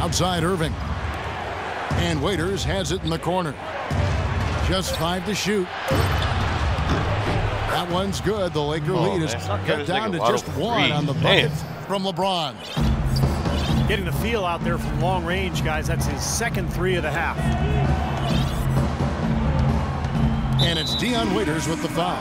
Outside Irving. And Waiters has it in the corner. Just 5 to shoot. That one's good. The Laker lead is cut down to just 1 on the bucket from LeBron. Getting the feel out there from long range, guys. That's his second 3 of the half. And it's Dion Waiters with the foul.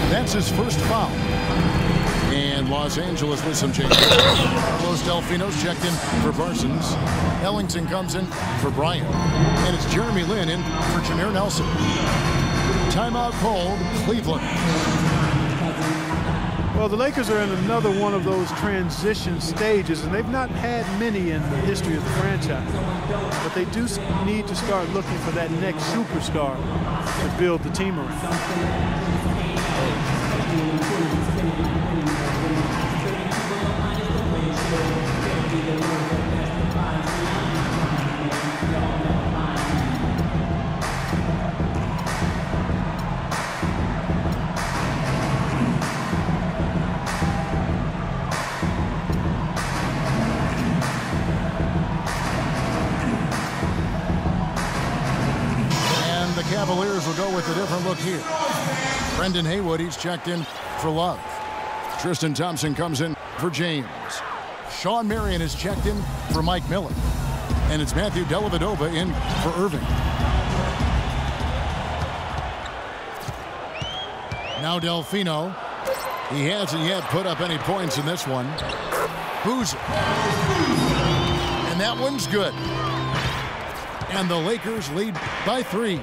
That's his first foul. And Los Angeles with some changes. Carlos Delfino's checked in for Parsons. Ellington comes in for Bryant. And it's Jeremy Lin in for Jameer Nelson. Timeout called Cleveland. Well, the Lakers are in another one of those transition stages, and they've not had many in the history of the franchise. But they do need to start looking for that next superstar to build the team around. Cavaliers will go with a different look here. Brendan Haywood, he's checked in for Love. Tristan Thompson comes in for James. Sean Marion is checked in for Mike Miller. And it's Matthew Dellavedova in for Irving. Now Delfino. He hasn't yet put up any points in this one. Boozer. And that one's good. And the Lakers lead by 3.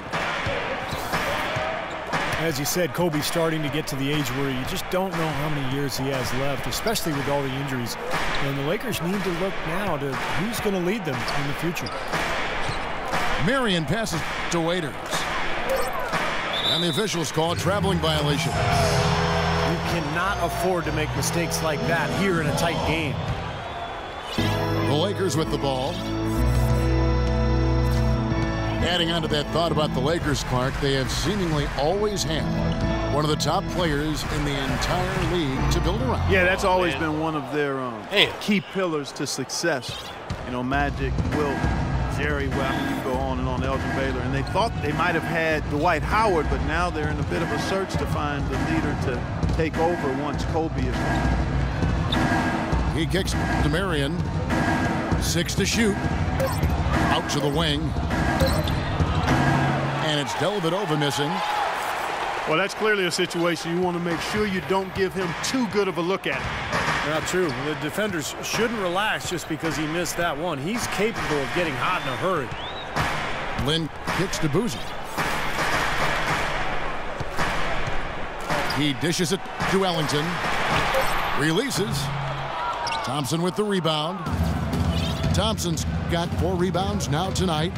As you said, Kobe's starting to get to the age where you just don't know how many years he has left, especially with all the injuries. And the Lakers need to look now to who's going to lead them in the future. Marion passes to Waiters. And the officials call a traveling violation. You cannot afford to make mistakes like that here in a tight game. The Lakers with the ball. Adding on to that thought about the Lakers, Clark, they have seemingly always had one of the top players in the entire league to build around. Yeah, that's always been one of their key pillars to success. You know, Magic, Wilt, Jerry, well, I can go on and on, Elgin Baylor. And they thought they might have had Dwight Howard, but now they're in a bit of a search to find the leader to take over once Kobe is gone. He kicks to Marion. 6 to shoot. Out to the wing. And it's Dellavedova missing. Well, that's clearly a situation you want to make sure you don't give him too good of a look at it. Not true. The defenders shouldn't relax just because he missed that one. He's capable of getting hot in a hurry. Lynn kicks to Boozer. He dishes it to Ellington. Releases. Thompson with the rebound. Thompson's got 4 rebounds now tonight.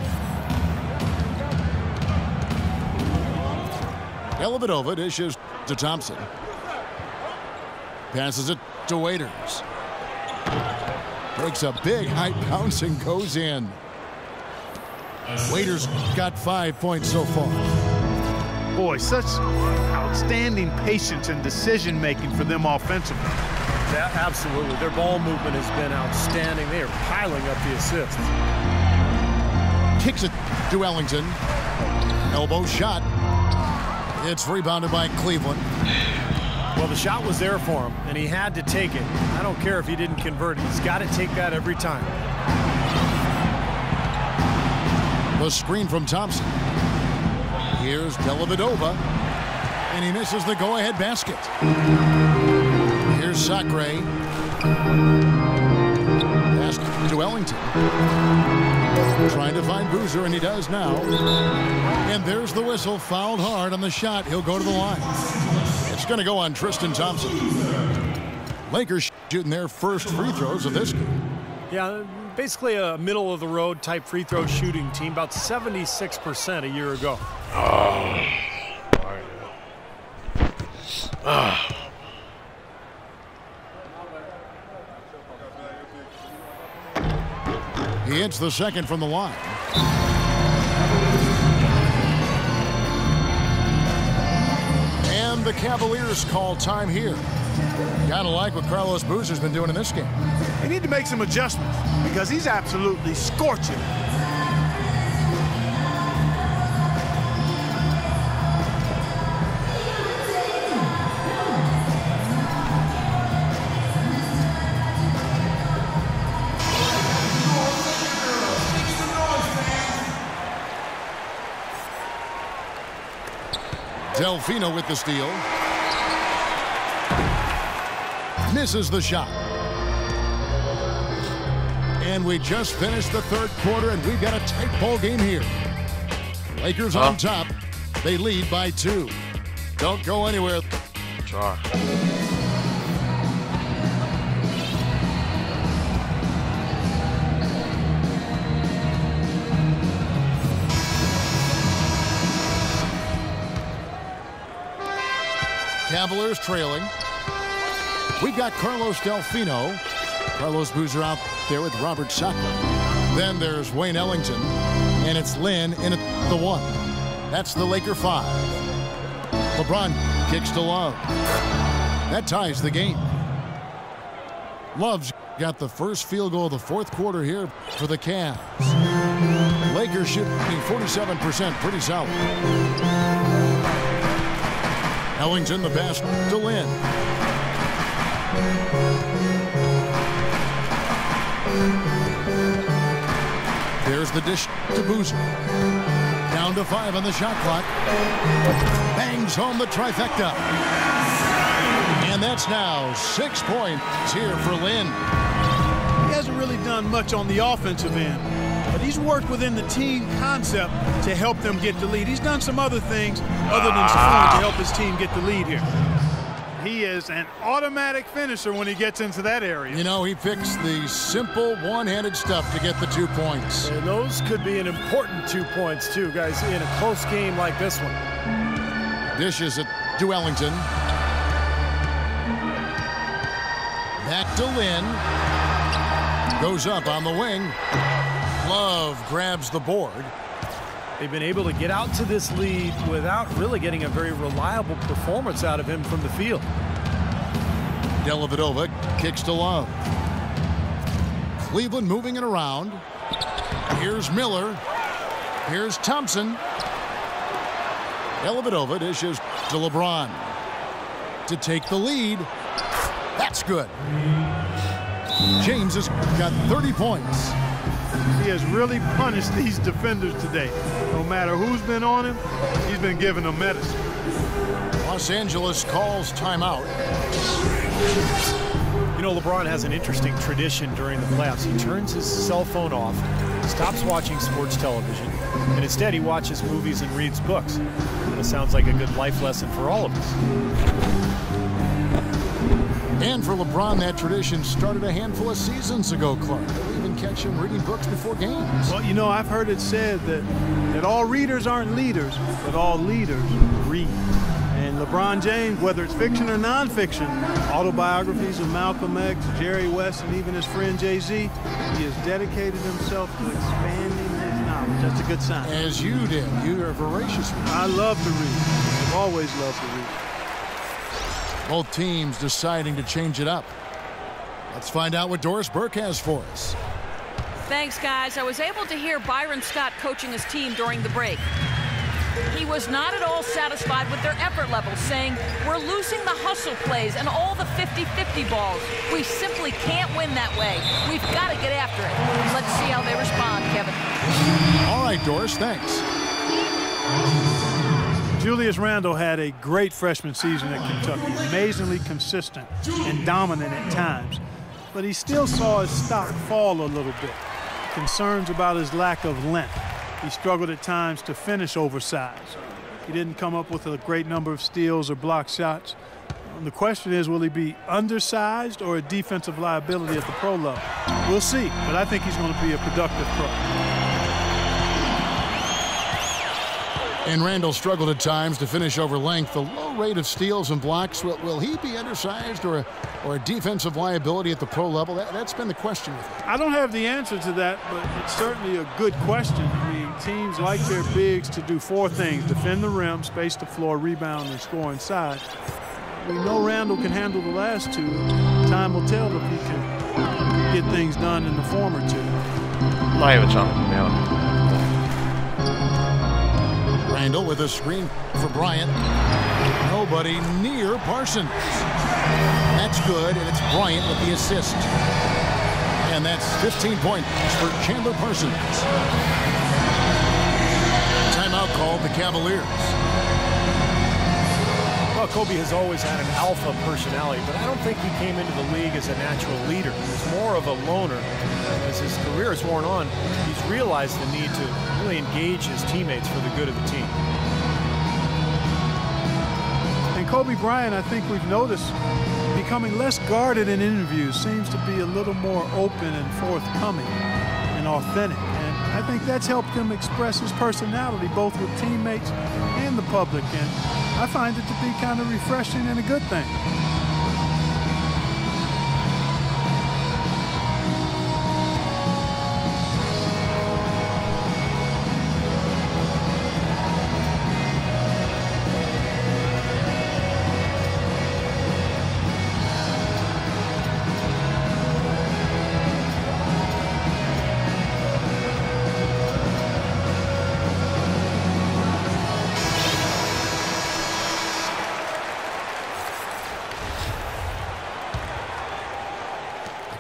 Dellavedova dishes to Thompson. Passes it to Waiters. Takes a big high bounce and goes in. Waiters got 5 points so far. Boy, such outstanding patience and decision-making for them offensively. Yeah, absolutely. Their ball movement has been outstanding. They are piling up the assists. Kicks it to Ellington. Elbow shot. It's rebounded by Cleveland. Well, the shot was there for him, and he had to take it. I don't care if he didn't convert it. He's got to take that every time. The screen from Thompson. Here's Dellavedova, and he misses the go-ahead basket. Here's Sacre. Pass to Ellington. Trying to find Boozer, and he does now. And there's the whistle. Fouled hard on the shot. He'll go to the line. It's going to go on Tristan Thompson. Lakers shooting their first free throws of this game. Yeah, basically a middle-of-the-road type free throw shooting team, about 76% a year ago. He hits the second from the line. And the Cavaliers call time here. Gotta like what Carlos Boozer's been doing in this game. They need to make some adjustments because he's absolutely scorching. Delfino with the steal. Misses the shot. And we just finished the third quarter, and we've got a tight ball game here. Lakers on top. They lead by 2. Don't go anywhere. Sure. Cavaliers trailing. We've got Carlos Delfino. Carlos Boozer out there with Robert Sacco. Then there's Wayne Ellington. And it's Lynn in at the 1. That's the Laker 5. LeBron kicks to Love. That ties the game. Love's got the first field goal of the fourth quarter here for the Cavs. Lakers shooting 47%, pretty solid. Ellington the pass to Lynn. There's the dish to Boozer. Down to 5 on the shot clock. Bangs home the trifecta. And that's now 6 points here for Lynn. He hasn't really done much on the offensive end, but he's worked within the team concept to help them get the lead. He's done some other things other than scoring to help his team get the lead here. He is an automatic finisher when he gets into that area. You know, he picks the simple one-handed stuff to get the 2 points. And those could be an important 2 points, too, guys, in a close game like this one. Dishes it to Ellington. Back to Lynn. Goes up on the wing. Love grabs the board. They've been able to get out to this lead without really getting a very reliable performance out of him from the field. Dellavedova kicks to Love. Cleveland moving it around. Here's Miller. Here's Thompson. Dellavedova dishes to LeBron to take the lead. That's good. James has got 30 points. He has really punished these defenders today. No matter who's been on him, he's been giving them medicine. Los Angeles calls timeout. You know, LeBron has an interesting tradition during the playoffs. He turns his cell phone off, stops watching sports television, and instead he watches movies and reads books. And it sounds like a good life lesson for all of us. And for LeBron, that tradition started a handful of seasons ago, Clark. You'll even catch him reading books before games. Well, you know, I've heard it said that all readers aren't leaders, but all leaders read. And LeBron James, whether it's fiction or nonfiction, autobiographies of Malcolm X, Jerry West, and even his friend Jay-Z, he has dedicated himself to expanding his knowledge. That's a good sign. As you did. You are a voracious reader. I love to read. I've always loved to read. Both teams deciding to change it up. Let's find out what Doris Burke has for us. Thanks, guys. I was able to hear Byron Scott coaching his team during the break. He was not at all satisfied with their effort levels, saying, "We're losing the hustle plays and all the 50-50 balls. We simply can't win that way. We've got to get after it." Let's see how they respond, Kevin. All right, Doris, thanks. Julius Randle had a great freshman season at Kentucky, amazingly consistent and dominant at times. But he still saw his stock fall a little bit. Concerns about his lack of length. He struggled at times to finish oversized. He didn't come up with a great number of steals or block shots. The question is, will he be undersized or a defensive liability at the pro level? We'll see, but I think he's going to be a productive pro. And Randall struggled at times to finish over length. The low rate of steals and blocks, will he be undersized or a defensive liability at the pro level? That's been the question with him. I don't have the answer to that, but it's certainly a good question. I mean, teams like their bigs to do 4 things: defend the rim, space the floor, rebound, and score inside. We know Randall can handle the last 2. Time will tell if he can get things done in the former 2. Randall with a screen for Bryant. Nobody near Parsons. That's good, and it's Bryant with the assist. And that's 15 points for Chandler Parsons. Timeout called the Cavaliers. Well, Kobe has always had an alpha personality, but I don't think he came into the league as a natural leader. He was more of a loner. As his career has worn on, he's realized the need to really engage his teammates for the good of the team. And Kobe Bryant, I think we've noticed, becoming less guarded in interviews, seems to be a little more open and forthcoming and authentic. And I think that's helped him express his personality both with teammates and the public. And I find it to be kind of refreshing and a good thing.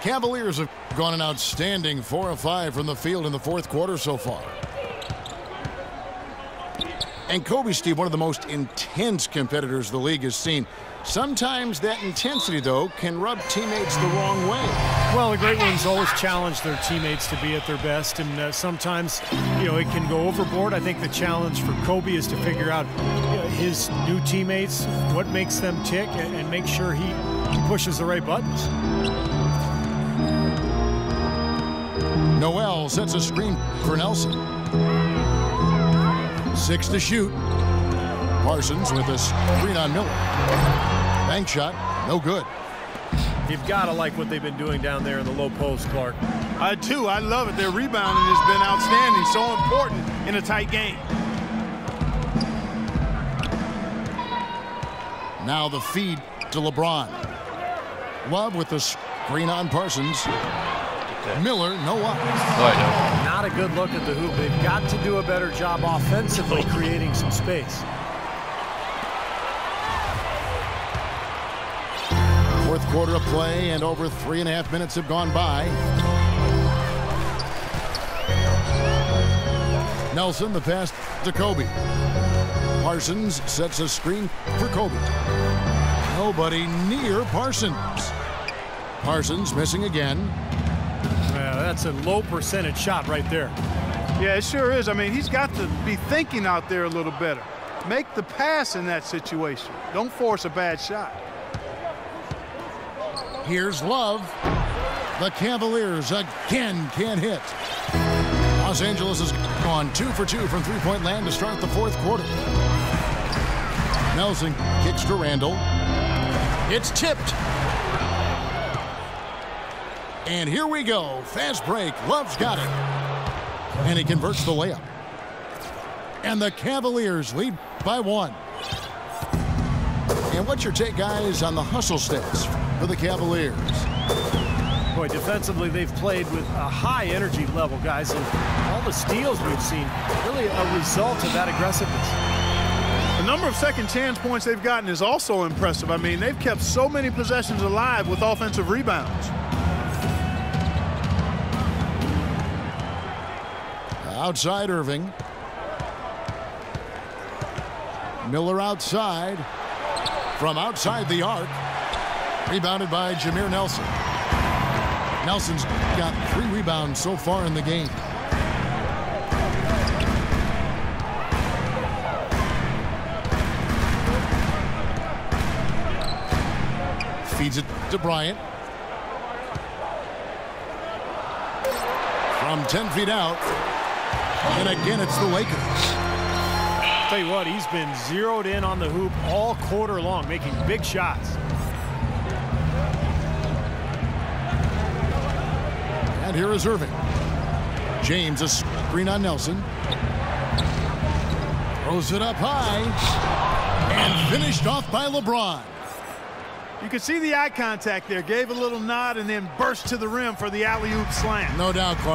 Cavaliers have gone an outstanding 4 of 5 from the field in the 4th quarter so far. And Kobe, Steve, one of the most intense competitors the league has seen. Sometimes that intensity, though, can rub teammates the wrong way. Well, the great ones always challenge their teammates to be at their best, and sometimes, it can go overboard. I think the challenge for Kobe is to figure out his new teammates, what makes them tick, and make sure he pushes the right buttons. Noel sets a screen for Nelson. 6 to shoot. Parsons with a screen on Miller. Bank shot, no good. You've got to like what they've been doing down there in the low post, Clark. I do. I love it. Their rebounding has been outstanding. So important in a tight game. Now the feed to LeBron. Love with the screen on Parsons. Miller, no up. Not a good look at the hoop. They've got to do a better job offensively creating some space. 4th quarter of play, and over 3.5 minutes have gone by. Nelson, the pass to Kobe. Parsons sets a screen for Kobe. Nobody near Parsons. Parsons missing again. That's a low percentage shot right there. Yeah, it sure is. I mean, he's got to be thinking out there a little better. Make the pass in that situation. Don't force a bad shot. Here's Love. The Cavaliers again can't hit. Los Angeles has gone 2 for 2 from three-point land to start the 4th quarter. Nelson kicks to Randall. It's tipped. And here we go. Fast break. Love's got it. And he converts the layup. And the Cavaliers lead by 1. And what's your take, guys, on the hustle stats for the Cavaliers? Boy, defensively, they've played with a high energy level, guys. And all the steals we've seen, really a result of that aggressiveness. The number of second chance points they've gotten is also impressive. I mean, they've kept so many possessions alive with offensive rebounds. Outside Irving. Miller outside. From outside the arc. Rebounded by Jameer Nelson. Nelson's got 3 rebounds so far in the game. Feeds it to Bryant. From 10 feet out. And again, it's the Lakers. Tell you what, he's been zeroed in on the hoop all quarter long, making big shots. And here is Irving. James, a screen on Nelson. Throws it up high. And finished off by LeBron. You can see the eye contact there. Gave a little nod and then burst to the rim for the alley-oop slam. No doubt, Clark.